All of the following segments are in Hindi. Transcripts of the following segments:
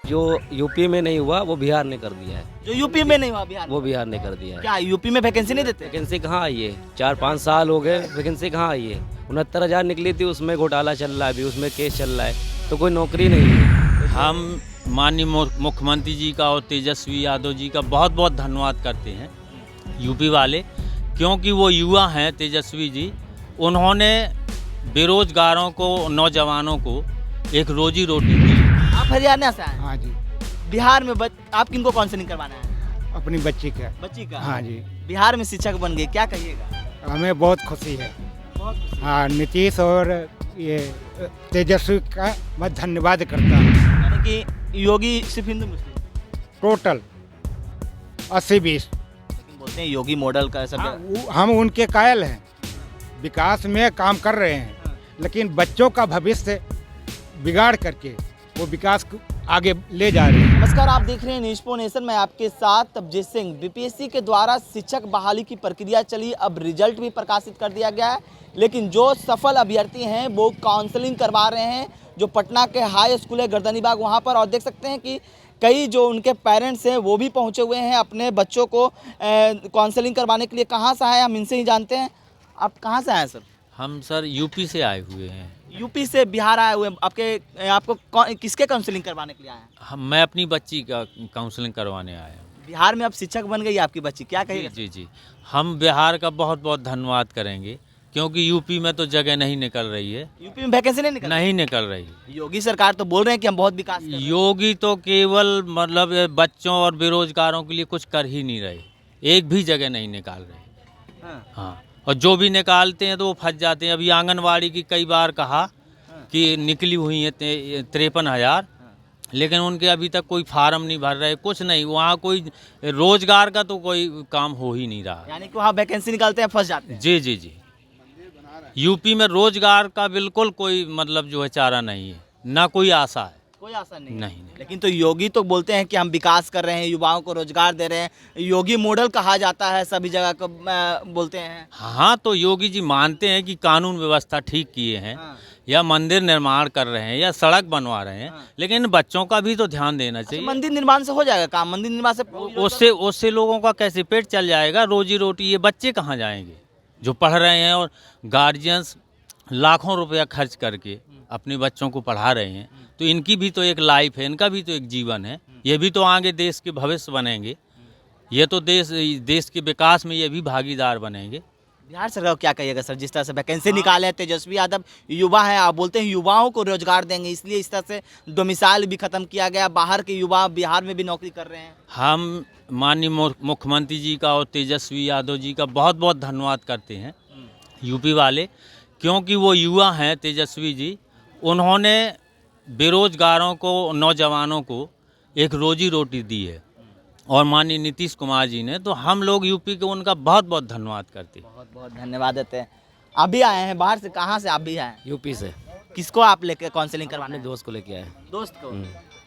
जो यूपी में नहीं हुआ वो बिहार ने कर दिया है। जो यूपी में नहीं हुआ बिहार में। वो बिहार ने कर दिया है। क्या यूपी में वैकेंसी नहीं देते? वैकेंसी कहाँ आई है? 4-5 साल हो गए, वैकेंसी कहाँ आई है? 69,000 निकली थी, उसमें घोटाला चल रहा है, अभी उसमें केस चल रहा है, तो कोई नौकरी नहीं है। हम माननीय मुख्यमंत्री जी का और तेजस्वी यादव जी का बहुत बहुत धन्यवाद करते हैं यूपी वाले, क्योंकि वो युवा हैं तेजस्वी जी। उन्होंने बेरोजगारों को, नौजवानों को एक रोजी रोटी दी। आप हरियाणा से आए हैं। हाँ जी, बिहार में आप किनको काउंसलिंग करवाना है? अपनी बच्ची का। बच्ची का। हाँ जी, बिहार में शिक्षक बन गए, क्या कहिएगा? हमें बहुत खुशी है। बहुत खुशी। हाँ, नीतीश और ये तेजस्वी का मैं धन्यवाद करता हूँ। यानी कि योगी सिर्फ हिंदू मुस्लिम, टोटल 80-20। लेकिन बोलते हैं योगी मॉडल का सब। हम उनके कायल हैं, विकास में काम कर रहे हैं, लेकिन बच्चों का भविष्य बिगाड़ करके वो विकास को आगे ले जा रहे हैं। नमस्कार, आप देख रहे हैं न्यूज़ नेशन में आपके साथ तबजीत सिंह। बीपीएससी के द्वारा शिक्षक बहाली की प्रक्रिया चली, अब रिजल्ट भी प्रकाशित कर दिया गया है, लेकिन जो सफल अभ्यर्थी हैं वो काउंसलिंग करवा रहे हैं जो पटना के हाई स्कूल है गर्दनीबाग वहाँ पर। और देख सकते हैं कि कई जो उनके पेरेंट्स हैं वो भी पहुँचे हुए हैं अपने बच्चों को काउंसलिंग करवाने के लिए। कहाँ से आए हम इनसे ही जानते हैं। आप कहाँ से आए सर? हम सर यूपी से आए हुए हैं। यूपी से बिहार आए हुए आपको किसके काउंसलिंग करवाने के लिए आए हैं? मैं अपनी बच्ची का काउंसलिंग करवाने आया हूँ। बिहार में अब शिक्षक बन गई आपकी बच्ची, क्या जी कहिएगा? जी जी, हम बिहार का बहुत बहुत धन्यवाद करेंगे, क्योंकि यूपी में तो जगह नहीं निकल रही है। यूपी में वैकेंसी नहीं निकल? नहीं निकल रही है। योगी सरकार तो बोल रहे हैं कि हम बहुत विकास कर रहे हैं। योगी तो केवल मतलब बच्चों और बेरोजगारों के लिए कुछ कर ही नहीं रहे, एक भी जगह नहीं निकाल रहे। हाँ। हाँ, और जो भी निकालते हैं तो वो फंस जाते हैं। अभी आंगनवाड़ी की कई बार कहा कि निकली हुई है 53,000, लेकिन उनके अभी तक कोई फार्म नहीं भर रहे, कुछ नहीं। वहाँ कोई रोजगार का तो कोई काम हो ही नहीं रहा। यानी कि वहाँ वैकेंसी निकालते हैं, फंस जाते हैं। जी जी जी, यूपी में रोजगार का बिल्कुल कोई मतलब जो है चारा नहीं है, ना कोई आशा है। कोई आशा नहीं। नहीं, नहीं। लेकिन तो योगी तो बोलते हैं कि हम विकास कर रहे हैं, युवाओं को रोजगार दे रहे हैं, योगी मॉडल कहा जाता है सभी जगह को बोलते हैं। हाँ, तो योगी जी मानते हैं कि कानून व्यवस्था ठीक किए हैं, हाँ। या मंदिर निर्माण कर रहे हैं, या सड़क बनवा रहे हैं, हाँ। लेकिन बच्चों का भी तो ध्यान देना अच्छा, चाहिए। मंदिर निर्माण से हो जाएगा काम? मंदिर निर्माण से उससे लोगों का कैसे पेट चल जाएगा, रोजी रोटी। ये बच्चे कहाँ जाएंगे जो पढ़ रहे हैं, और गार्जियंस लाखों रुपया खर्च करके अपने बच्चों को पढ़ा रहे हैं, तो इनकी भी तो एक लाइफ है, इनका भी तो एक जीवन है। ये भी तो आगे देश के भविष्य बनेंगे, ये तो देश के विकास में ये भी भागीदार बनेंगे। बिहार सरकार को क्या कहिएगा सर, जिस तरह से वैकेंसी निकाले हैं? तेजस्वी यादव युवा है, आप बोलते हैं युवाओं को रोजगार देंगे, इसलिए इस तरह से डोमिसाइल भी खत्म किया गया, बाहर के युवा बिहार में भी नौकरी कर रहे हैं। हम माननीय मुख्यमंत्री जी का और तेजस्वी यादव जी का बहुत बहुत धन्यवाद करते हैं यूपी वाले, क्योंकि वो युवा हैं तेजस्वी जी। उन्होंने बेरोजगारों को, नौजवानों को एक रोजी रोटी दी है, और माननीय नीतीश कुमार जी ने, तो हम लोग यूपी के उनका बहुत बहुत धन्यवाद करते हैं। बहुत बहुत धन्यवाद देते हैं। आप भी आए हैं बाहर से? कहाँ से आप भी आए हैं? यूपी से किसको आप लेके काउंसलिंग करवाने? अपने दोस्त को लेके आए। दोस्त को।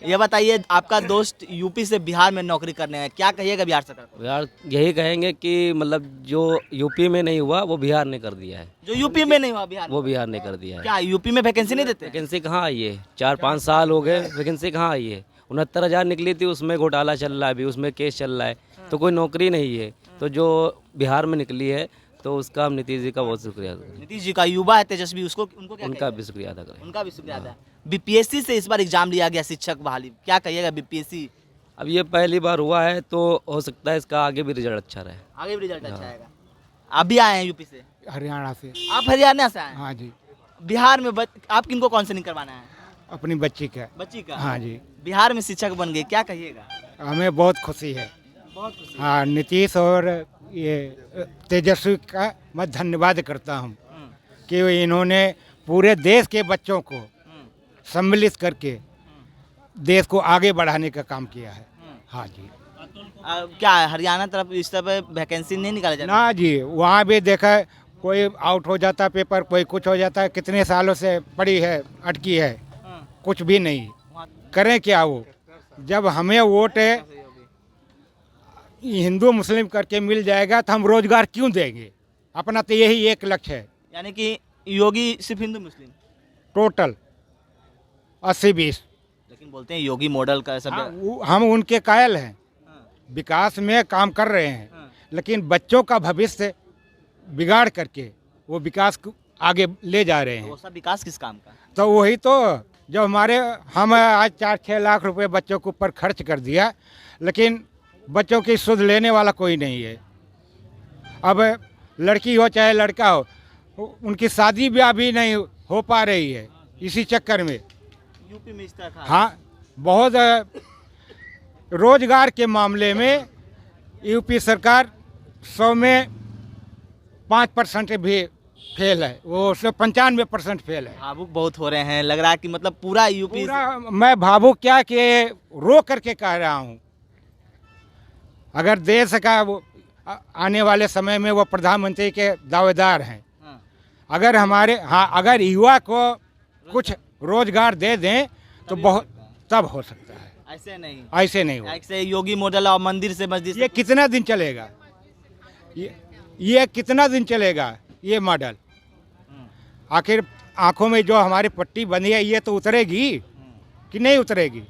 ये बताइए, आपका दोस्त यूपी से बिहार में नौकरी करने है, क्या कहिएगा बिहार सरकार को? यार यही कहेंगे कि मतलब जो यूपी में नहीं हुआ वो बिहार ने कर दिया है। जो यूपी में नहीं हुआ बिहार में। वो बिहार ने कर दिया है। क्या यूपी में वैकेंसी नहीं देते? वैकेंसी कहाँ आई है? 4-5 साल हो गए, वैकेंसी कहाँ आई है? 69,000 निकली थी, उसमें घोटाला चल रहा है, अभी उसमें केस चल रहा है, तो कोई नौकरी नहीं है। तो जो बिहार में निकली है तो उसका हम नीतीश जी का बहुत शुक्रिया अदा करें। नीतीश जी का युवा है तेजस्वी, उसको उनको क्या उनका भी शुक्रिया अदा करें। उनका भी शुक्रिया अदा है। बीपीएससी से इस बार एग्जाम लिया गया शिक्षक बहाली, क्या कहिएगा? बीपीएससी अब ये पहली बार हुआ है, तो हो सकता है इसका आगे भी रिजल्ट अच्छा रहे। आगे भी रिजल्ट अच्छा आएगा। आप भी आए हैं यूपी से? हरियाणा से। आप हरियाणा से आए हैं? हाँ जी, बिहार में आप किनको काउंसलिंग करवाना है? अपनी बच्ची का। बच्ची का। हाँ जी, बिहार में शिक्षक बन गए, क्या कहिएगा? हमें बहुत खुशी है। बहुत खुशी। हाँ, नीतीश और ये तेजस्वी का मैं धन्यवाद करता हूँ कि इन्होंने पूरे देश के बच्चों को सम्मिलित करके देश को आगे बढ़ाने का काम किया है। हाँ जी। क्या है, हरियाणा तरफ इस तरफ वैकेंसी नहीं निकाले जाते? ना जी, वहाँ भी देखा है, कोई आउट हो जाता है पेपर, कोई कुछ हो जाता है, कितने सालों से पड़ी है, अटकी है, कुछ भी नहीं। करें क्या वो? जब हमें वोट है हिंदू मुस्लिम करके मिल जाएगा तो हम रोजगार क्यों देंगे? अपना तो यही एक लक्ष्य है। यानी कि योगी सिर्फ हिंदू मुस्लिम, टोटल 80-20। लेकिन लेकिन बोलते हैं योगी मॉडल का सब। हाँ, हम उनके कायल हैं, हाँ, विकास में काम कर रहे हैं, हाँ, लेकिन बच्चों का भविष्य बिगाड़ करके वो विकास को आगे ले जा रहे तो हैं। वो सब विकास किस काम का? तो वही तो, जो हम आज 4-6 लाख रुपए बच्चों के ऊपर खर्च कर दिया, लेकिन बच्चों की सुध लेने वाला कोई नहीं है। अब लड़की हो चाहे लड़का हो, उनकी शादी ब्याह भी नहीं हो पा रही है इसी चक्कर में। यूपी में इस तरह का हाँ, बहुत रोजगार के मामले में यूपी सरकार 100 में 5% भी फेल है, वो 95% फेल है। भावुक बहुत हो रहे हैं, लग रहा है कि मतलब पूरा यूपी पूरा मैं भावुक क्या कि रो करके कह रहा हूँ, अगर देश का आने वाले समय में वो प्रधानमंत्री के दावेदार हैं, हाँ, अगर युवा को कुछ रोजगार दे दें तो बहुत तब हो सकता है, ऐसे नहीं, ऐसे नहीं हो। ऐसे योगी मॉडल और मंदिर से मस्जिद से ये कितना दिन चलेगा, ये कितना दिन चलेगा ये मॉडल? आखिर आंखों में जो हमारी पट्टी बंधी है ये तो उतरेगी कि नहीं उतरेगी?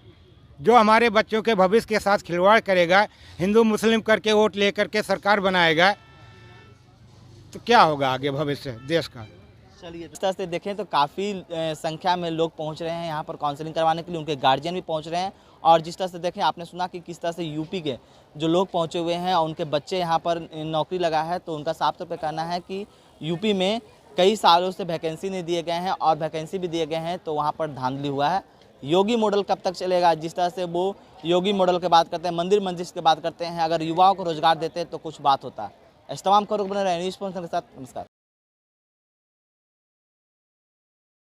जो हमारे बच्चों के भविष्य के साथ खिलवाड़ करेगा, हिंदू मुस्लिम करके वोट लेकर के सरकार बनाएगा, तो क्या होगा आगे भविष्य देश का? चलिए, इस तरह से देखें तो काफ़ी संख्या में लोग पहुंच रहे हैं यहाँ पर काउंसलिंग करवाने के लिए, उनके गार्जियन भी पहुंच रहे हैं। और जिस तरह से देखें, आपने सुना कि किस तरह से यूपी के जो लोग पहुंचे हुए हैं और उनके बच्चे यहाँ पर नौकरी लगा है, तो उनका साफ तौर पर कहना है कि यूपी में कई सालों से वैकेंसी नहीं दिए गए हैं और वैकेंसी भी दिए गए हैं तो वहाँ पर धांधली हुआ है। योगी मॉडल कब तक चलेगा? जिस तरह से वो योगी मॉडल की बात करते हैं, मंदिर मस्जिद की बात करते हैं, अगर युवाओं को रोजगार देते हैं तो कुछ बात होता है। इस तमाम खबरों को बने रहे न्यूज़ के साथ। नमस्कार।